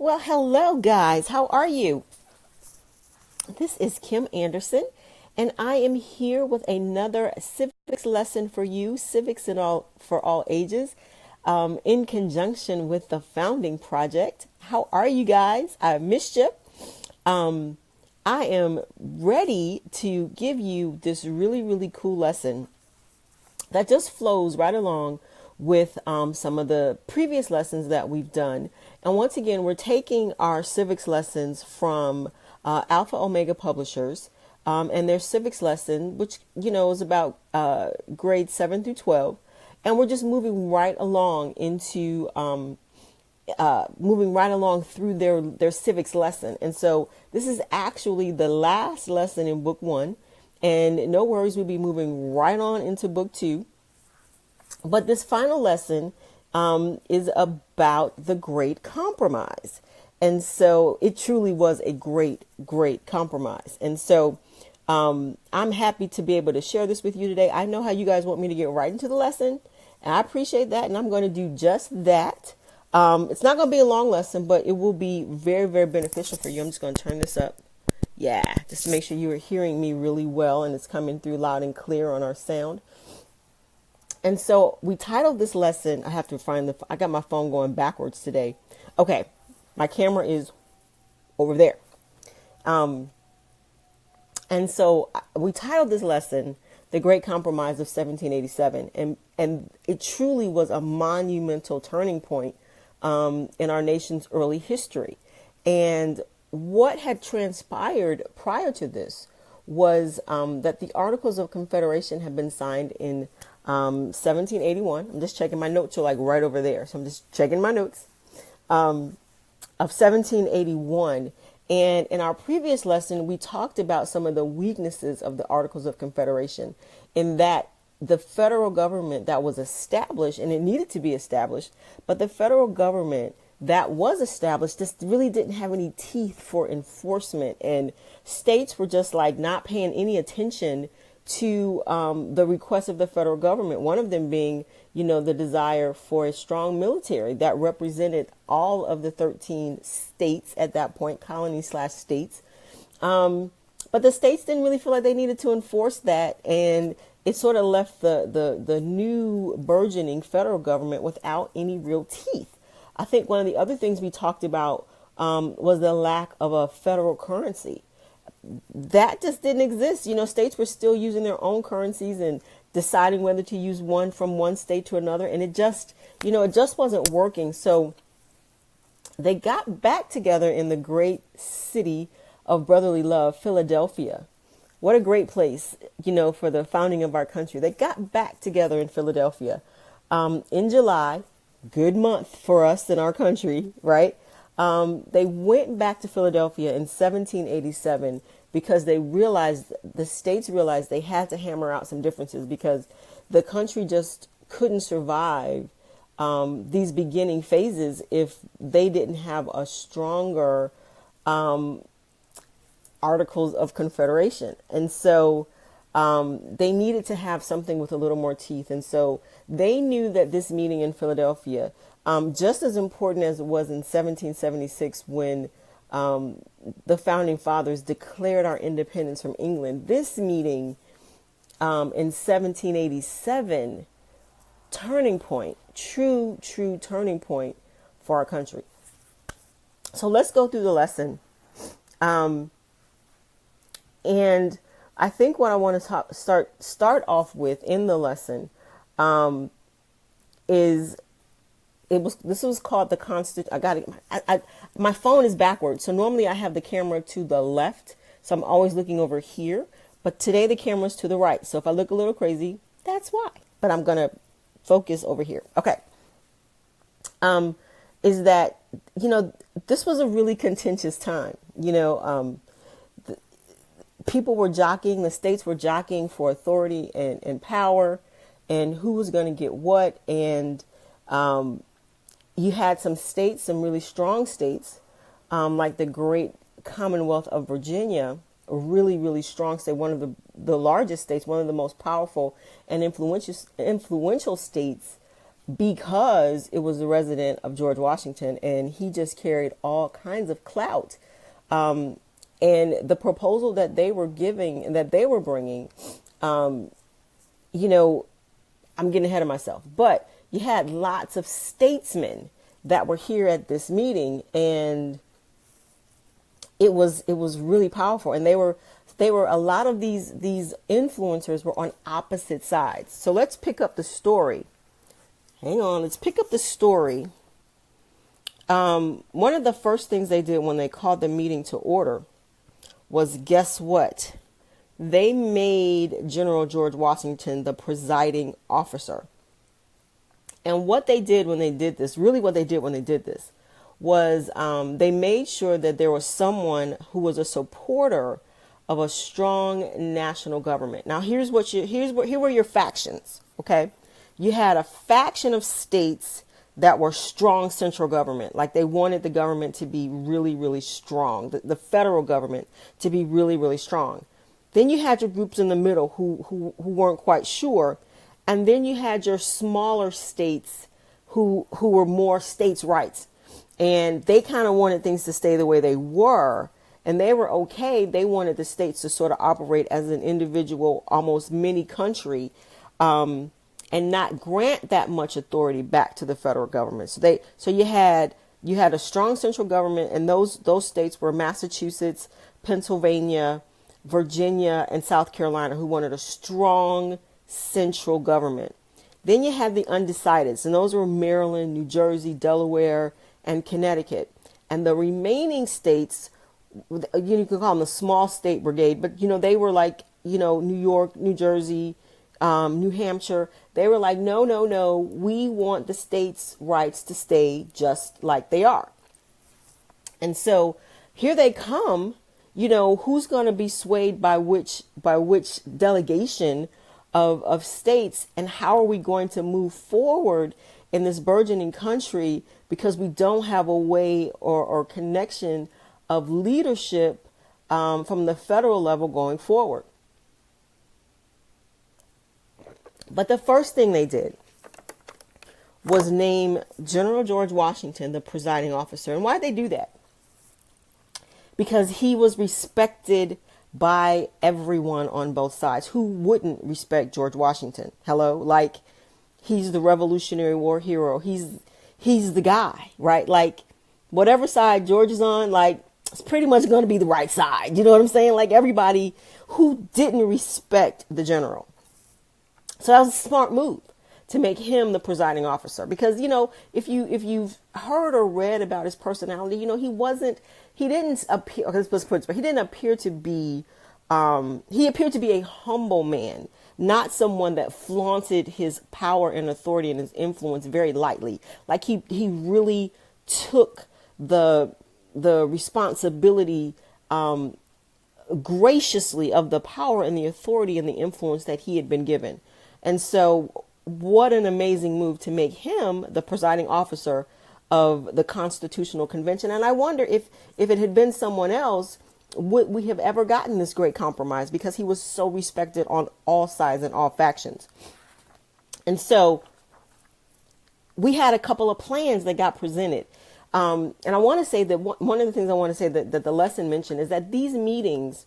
Well, hello, guys. How are you? This is Kim Anderson, and I am here with another civics lesson for you, civics and all for all ages, in conjunction with the Founding Project. How are you guys? I missed you. Um, I am ready to give you this really, really cool lesson that just flows right along with some of the previous lessons that we've done. And once again, we're taking our civics lessons from Alpha Omega Publishers and their civics lesson, which, is about grades 7 through 12. And we're just moving right along through their civics lesson. And so this is actually the last lesson in book 1. And no worries, we'll be moving right on into book 2. But this final lesson is about the Great Compromise. And so it truly was a great, great compromise. And so I'm happy to be able to share this with you today. I know how you guys want me to get right into the lesson, and I appreciate that. And I'm going to do just that. It's not going to be a long lesson, but it will be very, very beneficial for you. I'm just going to turn this up. Yeah, just to make sure you are hearing me really well and it's coming through loud and clear on our sound. And so we titled this lesson, I have to find I got my phone going backwards today. Okay, my camera is over there. And so we titled this lesson, The Great Compromise of 1787. And it truly was a monumental turning point in our nation's early history. And what had transpired prior to this was that the Articles of Confederation had been signed in 1781. I'm just checking my notes. You're like right over there. So I'm just checking my notes of 1781. And in our previous lesson, we talked about some of the weaknesses of the Articles of Confederation in that the federal government that was established, and it needed to be established, but the federal government that was established just really didn't have any teeth for enforcement. And states were just like not paying any attention to the requests of the federal government. One of them being, the desire for a strong military that represented all of the 13 states at that point, colonies/states. But the states didn't really feel like they needed to enforce that. And it sort of left the new burgeoning federal government without any real teeth. I think one of the other things we talked about was the lack of a federal currency. That just didn't exist. States were still using their own currencies and deciding whether to use one from one state to another. And it just wasn't working. So they got back together in the great city of brotherly love, Philadelphia. What a great place, for the founding of our country. They got back together in Philadelphia in July. Good month for us in our country, right? They went back to Philadelphia in 1787 because the states realized they had to hammer out some differences because the country just couldn't survive these beginning phases if they didn't have a stronger Articles of Confederation. And so they needed to have something with a little more teeth. And so they knew that this meeting in Philadelphia, just as important as it was in 1776 when the founding fathers declared our independence from England, this meeting in 1787, turning point, true turning point for our country. So let's go through the lesson. And I think what I want to start off with in the lesson is this was called the Constitution. I got it. My phone is backwards, so normally I have the camera to the left, so I'm always looking over here. But today the camera's to the right, so if I look a little crazy, that's why. But I'm gonna focus over here. Okay. Is that this was a really contentious time. People were jockeying, the states were jockeying for authority and power and who was going to get what. And you had some states, some really strong states, like the great Commonwealth of Virginia, a really, really strong state, one of the largest states, one of the most powerful and influential states because it was a resident of George Washington, and he just carried all kinds of clout. And the proposal that they were giving and that they were bringing, you know, I'm getting ahead of myself, but you had lots of statesmen that were here at this meeting, and it was really powerful. And they were a lot of these influencers were on opposite sides. So let's pick up the story. Hang on, let's pick up the story. One of the first things they did when they called the meeting to order was, guess what? They made General George Washington the presiding officer. And what they did when they did this, really what they did when they did this, was they made sure that there was someone who was a supporter of a strong national government. Now, here were your factions, okay? You had a faction of states that were strong central government. Like they wanted the government to be really, really strong, the federal government to be really, really strong. Then you had your groups in the middle who weren't quite sure. And then you had your smaller states who were more states' rights. And they kind of wanted things to stay the way they were. And they were okay. They wanted the states to sort of operate as an individual, almost mini country, and not grant that much authority back to the federal government. So you had a strong central government, and those states were Massachusetts, Pennsylvania, Virginia, and South Carolina, who wanted a strong central government. Then you had the undecideds, and those were Maryland, New Jersey, Delaware, and Connecticut. And the remaining states, you could call them the small state brigade, but they were like, New York, New Jersey, New Hampshire. They were like, no, we want the states' rights to stay just like they are. And so here they come, who's going to be swayed by which delegation of states, and how are we going to move forward in this burgeoning country, because we don't have a way or connection of leadership from the federal level going forward. But the first thing they did was name General George Washington the presiding officer. And why'd they do that? Because he was respected by everyone on both sides. Who wouldn't respect George Washington? Hello? Like, he's the Revolutionary War hero. He's the guy, right? Like, whatever side George is on, like, it's pretty much going to be the right side. You know what I'm saying? Like, everybody who didn't respect the general. So that was a smart move to make him the presiding officer, because, if you've heard or read about his personality, he didn't appear to be, he appeared to be a humble man, not someone that flaunted his power and authority and his influence very lightly. Like he really took the responsibility, graciously, of the power and the authority and the influence that he had been given. And so what an amazing move to make him the presiding officer of the Constitutional Convention. And I wonder if it had been someone else, would we have ever gotten this great compromise, because he was so respected on all sides and all factions. And so we had a couple of plans that got presented. And I want to say that one of the things I want to say that the lesson mentioned is that these meetings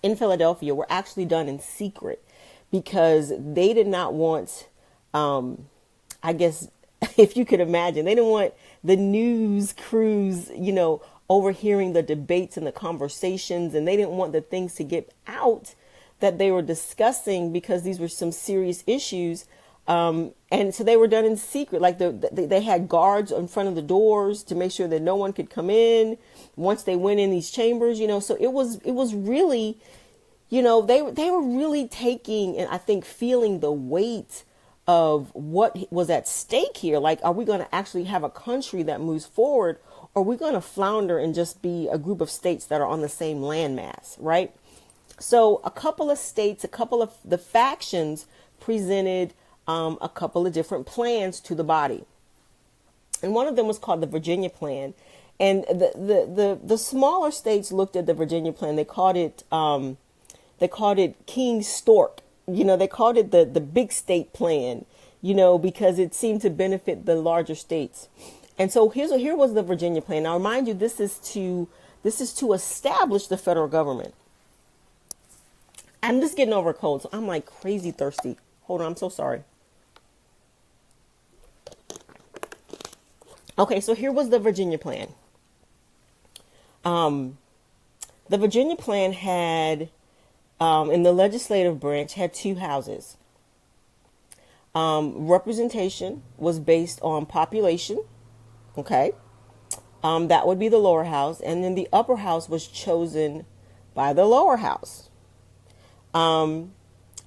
in Philadelphia were actually done in secret, because they did not want, I guess, if you could imagine, they didn't want the news crews, overhearing the debates and the conversations, and they didn't want the things to get out that they were discussing, because these were some serious issues. And so they were done in secret. Like they had guards in front of the doors to make sure that no one could come in once they went in these chambers, so it was really, they were really taking, and I think feeling the weight of what was at stake here. Like, are we going to actually have a country that moves forward, or are we going to flounder and just be a group of states that are on the same landmass, right? So a couple of states, a couple of the factions presented a couple of different plans to the body. And one of them was called the Virginia Plan. And the smaller states looked at the Virginia Plan. They called it King Stork. They called it the big state plan. because it seemed to benefit the larger states. And so here was the Virginia plan. Now, remind you, this is to establish the federal government. I'm just getting over a cold, so I'm like crazy thirsty. Hold on, I'm so sorry. Okay, so here was the Virginia plan. The Virginia plan had, in the legislative branch, had two houses. Representation was based on population. Okay. That would be the lower house. And then the upper house was chosen by the lower house. And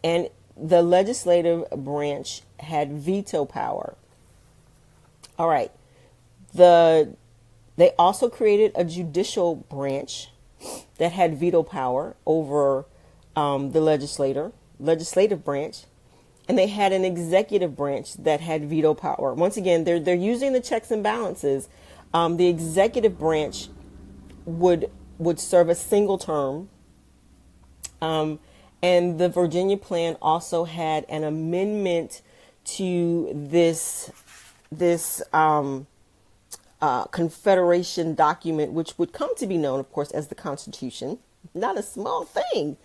the legislative branch had veto power. All right. They also created a judicial branch that had veto power over the legislative branch. And they had an executive branch that had veto power. Once again, they're using the checks and balances. The executive branch would serve a single term. And the Virginia plan also had an amendment to this Confederation document, which would come to be known, of course, as the Constitution. Not a small thing,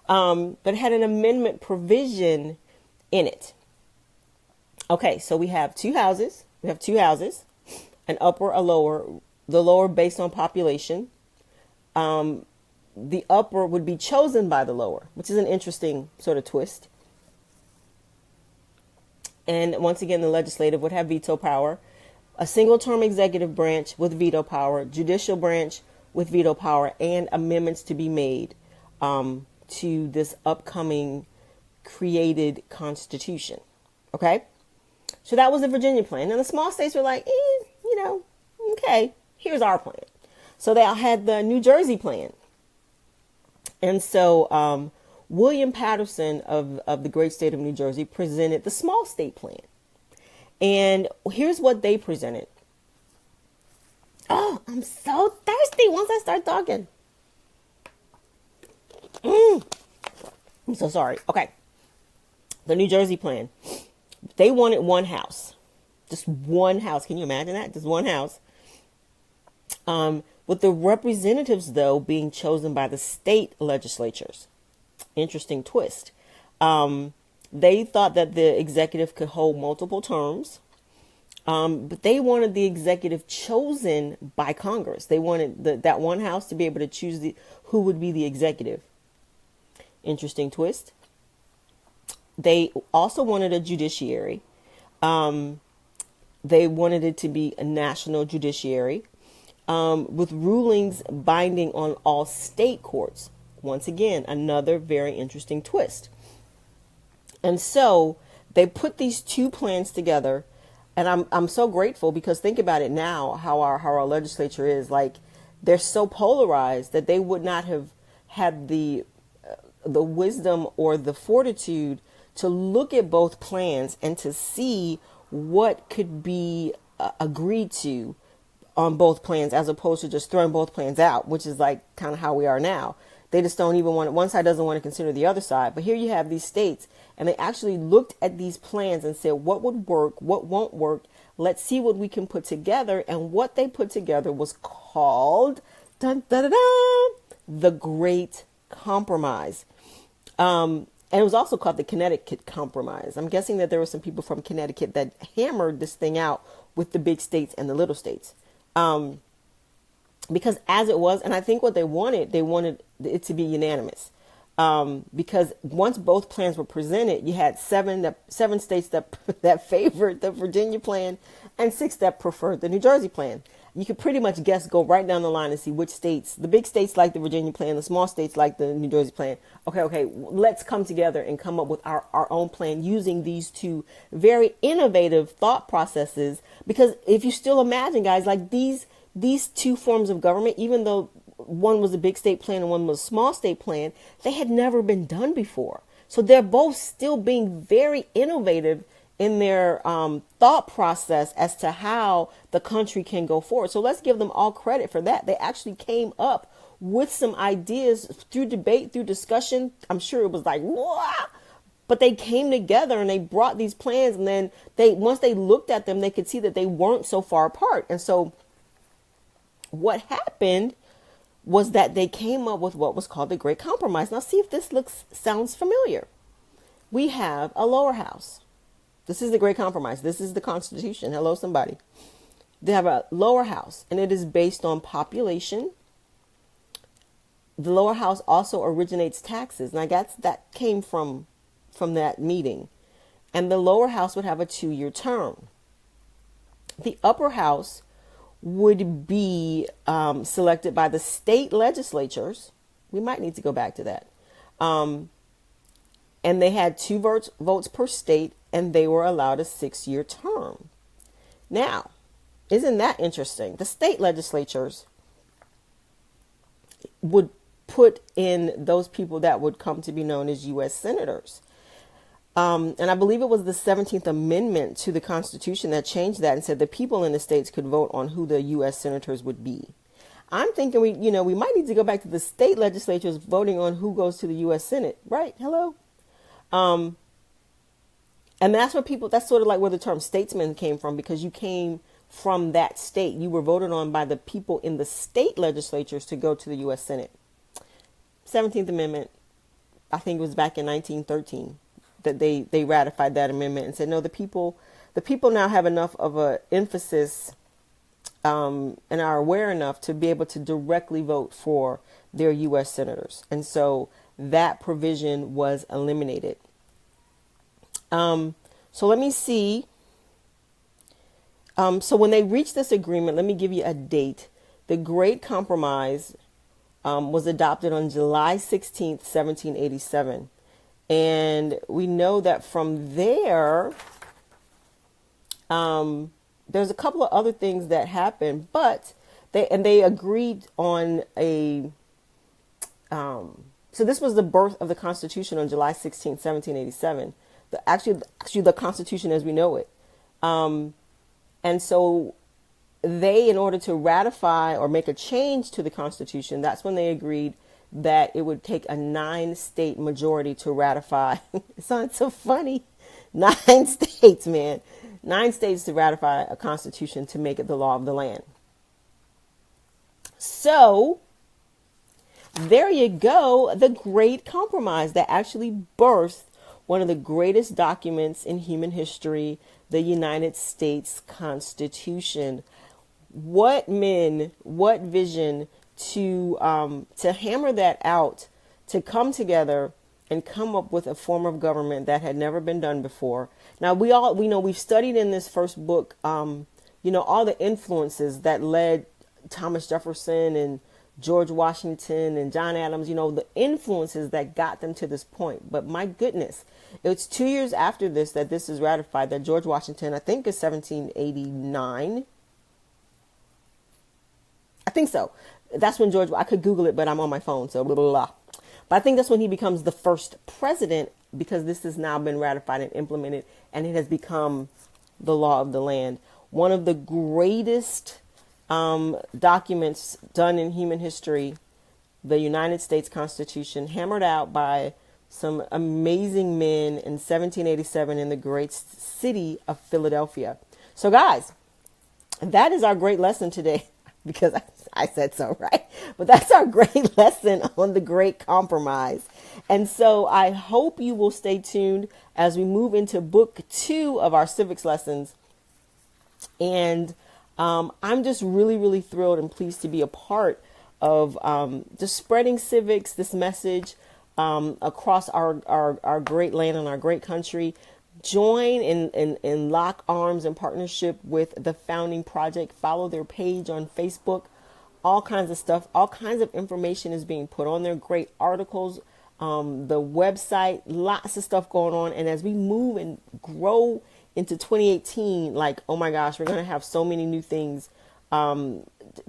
but had an amendment provision in it. Okay, so we have two houses. An upper, a lower. The lower based on population. The upper would be chosen by the lower, which is an interesting sort of twist. And once again, the legislative would have veto power. A single term executive branch with veto power, judicial branch with veto power, and amendments to be made to this upcoming created Constitution. Okay. So that was the Virginia plan. And the small states were like, okay, here's our plan. So they all had the New Jersey plan. And so William Patterson of the great state of New Jersey presented the small state plan. And here's what they presented. Oh, I'm so thirsty once I start talking. I'm so sorry. Okay. The New Jersey plan. They wanted one house. Just one house. Can you imagine that? Just one house. With the representatives, though, being chosen by the state legislatures. Interesting twist. They thought that the executive could hold multiple terms. But they wanted the executive chosen by Congress. They wanted that one house to be able to choose who would be the executive. Interesting twist. They also wanted a judiciary. They wanted it to be a national judiciary with rulings binding on all state courts. Once again, another very interesting twist. And so they put these two plans together. And I'm so grateful because think about it now, how our legislature is like, they're so polarized that they would not have had the wisdom or the fortitude to look at both plans and to see what could be agreed to on both plans, as opposed to just throwing both plans out, which is like kind of how we are now. They just don't even want one side doesn't want to consider the other side. But here you have these states, and they actually looked at these plans and said, what would work, what won't work. Let's see what we can put together. And what they put together was called dun, dun, dun, dun, the Great Compromise. And it was also called the Connecticut Compromise. I'm guessing that there were some people from Connecticut that hammered this thing out with the big states and the little states. Because as it was, and I think what they wanted it to be unanimous. Because once both plans were presented, you had seven states that favored the Virginia plan and 6 that preferred the New Jersey plan. You could pretty much go right down the line and see which states, the big states like the Virginia plan, the small states like the New Jersey plan. Okay, let's come together and come up with our own plan using these two very innovative thought processes. Because if you still imagine, guys, like these two forms of government, even though one was a big state plan and one was a small state plan, they had never been done before. So they're both still being very innovative in their thought process as to how the country can go forward. So let's give them all credit for that. They actually came up with some ideas through debate, through discussion. I'm sure it was like, wow, But they came together and they brought these plans, and then once they looked at them, they could see that they weren't so far apart. And so what happened was that they came up with what was called the Great Compromise. Now see if this sounds familiar. We have a lower house. This is the Great Compromise. This is the Constitution. Hello, somebody. They have a lower house, and it is based on population. The lower house also originates taxes. Now that came from that meeting. And the lower house would have a 2-year term. The upper house would be selected by the state legislatures. We might need to go back to that. And they had 2 votes per state, and they were allowed a 6-year term. Now, isn't that interesting? The state legislatures would put in those people that would come to be known as U.S. senators. And I believe it was the 17th Amendment to the Constitution that changed that and said the people in the states could vote on who the U.S. senators would be. I'm thinking we might need to go back to the state legislatures voting on who goes to the U.S. Senate, right? Hello. And that's sort of like where the term statesman came from, because you came from that state. You were voted on by the people in the state legislatures to go to the U.S. Senate. 17th Amendment, I think it was back in 1913 that they ratified that amendment and said, no, the people now have enough of a emphasis and are aware enough to be able to directly vote for their U.S. senators. And so that provision was eliminated. So let me see. So when they reached this agreement, let me give you a date. The Great Compromise was adopted on July 16th, 1787. And we know that from there, there's a couple of other things that happened, but they agreed on so this was the birth of the Constitution on July 16th, 1787. Actually the Constitution as we know it. And so they, in order to ratify or make a change to the Constitution, that's when they agreed that it would take a 9-state majority to ratify. It sounds so funny. 9 states, man. 9 states to ratify a constitution to make it the law of the land. So there you go. The Great Compromise that actually birthed one of the greatest documents in human history, the United States Constitution. What men, what vision to hammer that out, to come together and come up with a form of government that had never been done before. Now we know we've studied in this first book, all the influences that led Thomas Jefferson and George Washington and John Adams, the influences that got them to this point. But my goodness, it's 2 years after this that this is ratified, that George Washington, I think is 1789. I think so. That's when I could Google it, but I'm on my phone, so blah, blah, blah. But I think that's when he becomes the first president, because this has now been ratified and implemented, and it has become the law of the land. One of the greatest documents done in human history, the United States Constitution, hammered out by some amazing men in 1787 in the great city of Philadelphia. So guys, that is our great lesson today. Because I said so, right? But that's our great lesson on the Great Compromise. And so I hope you will stay tuned as we move into book 2 of our civics lessons. And I'm just really, really thrilled and pleased to be a part of just spreading civics, this message across our great land and our great country. Join in lock arms and partnership with the Founding Project. Follow their page on Facebook. All kinds of stuff. All kinds of information is being put on there. Great articles. The website. Lots of stuff going on. And as we move and grow into 2018, oh my gosh, we're going to have so many new things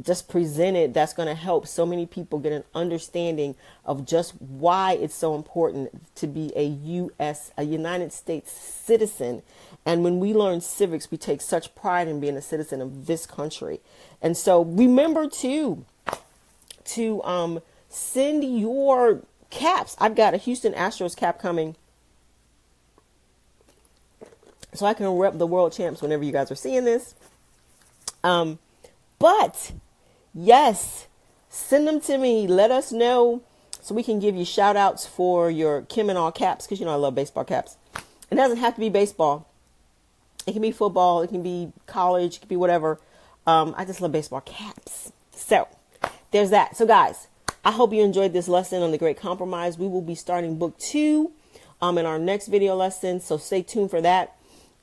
just presented that's going to help so many people get an understanding of just why it's so important to be a United States citizen. And when we learn civics, we take such pride in being a citizen of this country. And so remember to send your caps. I've got a Houston Astros cap coming so I can rep the world champs whenever you guys are seeing this. But yes, send them to me. Let us know so we can give you shout outs for your Kim and all caps, because you know I love baseball caps. It doesn't have to be baseball. It can be football. It can be college. It can be whatever. I just love baseball caps. So there's that. So guys, I hope you enjoyed this lesson on the Great Compromise. We will be starting book 2 in our next video lesson. So stay tuned for that.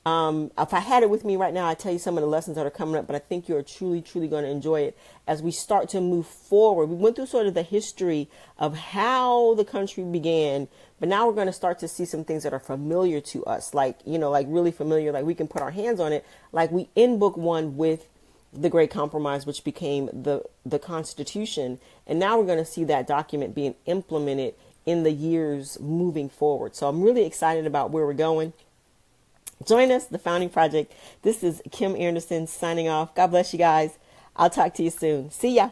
If I had it with me right now, I'd tell you some of the lessons that are coming up, but I think you're truly, truly going to enjoy it as we start to move forward. We went through sort of the history of how the country began, but now we're going to start to see some things that are familiar to us, like, you know, like really familiar, like we can put our hands on it, like we in book 1 with the Great Compromise, which became the Constitution. And now we're going to see that document being implemented in the years moving forward. So I'm really excited about where we're going. Join us, the Founding Project. This is Kim Anderson signing off. God bless you guys. I'll talk to you soon. See ya.